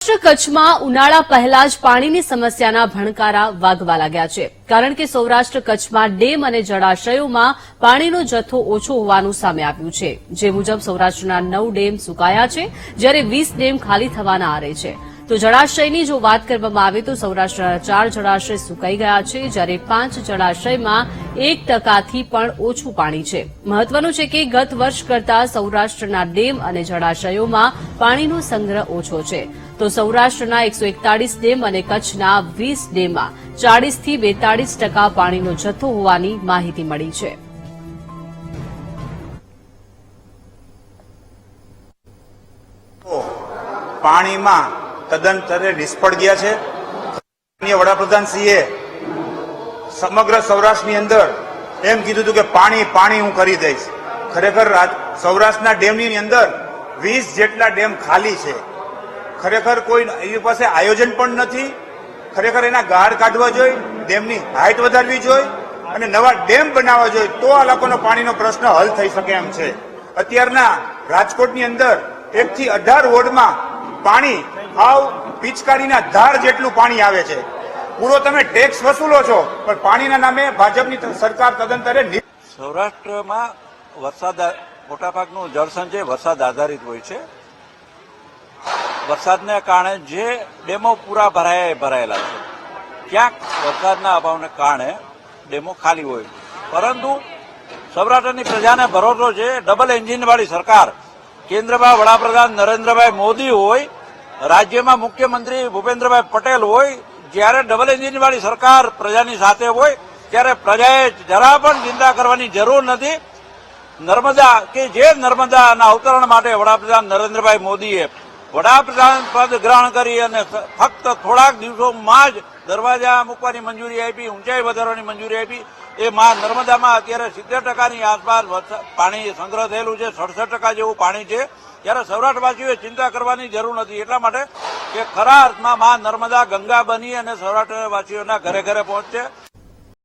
કચ્છમાં ઉનાળા પહેલા જ પાણીની સમસ્યાના ભણકારા વાગવા લાગ્યા છે, કારણ કે સૌરાષ્ટ્ર કચ્છમાં ડેમ અને જળાશયોમાં પાણીનો જથ્થો ઓછો હોવાનું સામે આવ્યું છે. જે મુજબ સૌરાષ્ટ્રના 9 ડેમ સુકાયા છે, જ્યારે 20 ડેમ ખાલી થવાના આરે છે. તો જળાશયની જો વાત કરવામાં આવે તો સૌરાષ્ટ્રના 4 જળાશય સુકાઈ ગયા છે, જ્યારે 5 જળાશયમાં 1%થી પણ ઓછું પાણી છે. મહત્વનું છે કે ગત વર્ષ કરતા સૌરાષ્ટ્રના ડેમ અને જળાશયોમાં પાણીનો સંગ્રહ ઓછો છે. તો સૌરાષ્ટ્રના 141 ડેમ અને કચ્છના 20 ડેમમાં 40થી 42% પાણીનો જથ્થો હોવાની માહિતી મળી છે. પાણીમાં તદંતરે નિષ્ફળ ગયા છે. વડાપ્રધાનશ્રીએ સમગ્ર સૌરાષ્ટ્રની અંદર એમ કીધું હતું કે પાણી હું કરી દઈશ. ખરેખર સૌરાષ્ટ્રના ડેમની અંદર 20 જેટલા ડેમ ખાલી છે. ખરેખર કોઈ એની પાસે આયોજન પણ નથી. ખરેખર એના ગાળ કાઢવા જોઈએ, ડેમની હાઇટ વધારવી જોઈએ અને નવા ડેમ બનાવવા જોઈએ, તો આ લોકોનો પાણીનો પ્રશ્ન હલ થઈ શકે એમ છે. અત્યારના રાજકોટની અંદર 1 થી 18 વોર્ડમાં પાણી આવ પિચકારીના ધાર જેટલું પાણી આવે છે. પૂરો તમે ટેક્સ વસૂલો છો, પણ પાણીના નામે ભાજપની સરકાર તદંતરે. સૌરાષ્ટ્રમાં વરસાદ મોટાભાગનું જળસંચય વરસાદ આધારિત હોય છે. વરસાદને કારણે જે ડેમો પૂરા ભરાયેલા છે, ક્યાંક વરસાદના અભાવને કારણે ડેમો ખાલી હોય. પરંતુ સૌરાષ્ટ્રની પ્રજાને ભરોસો છે, ડબલ એન્જિનવાળી સરકાર, કેન્દ્રમાં વડાપ્રધાન નરેન્દ્રભાઈ મોદી હોય, રાજ્યમાં મુખ્યમંત્રી ભૂપેન્દ્રભાઈ પટેલ હોય, જ્યારે ડબલ એન્જિનવાળી સરકાર પ્રજાની સાથે હોય, ત્યારે પ્રજાએ જરા પણ ચિંતા કરવાની જરૂર નથી. નર્મદા કે જે નર્મદાના અવતરણ માટે વડાપ્રધાન નરેન્દ્રભાઈ મોદીએ વડાપ્રધાન પદ ગ્રહણ કરી અને ફક્ત થોડાક દિવસોમાં જ દરવાજા મૂકવાની મંજૂરી આપી, ઊંચાઈ વધારવાની મંજૂરી આપી. એ નર્મદામાં અત્યારે 70%ની આસપાસ પાણી સંગ્રહ થયેલું છે, 67% જેવું પાણી છે. ત્યારે સૌરાષ્ટ્રવાસીઓએ ચિંતા કરવાની જરૂર નથી. એટલા માટે કે ખરા અર્થમાં નર્મદા ગંગા બની અને સૌરાષ્ટ્રવાસીઓના ઘરે ઘરે પહોંચશે.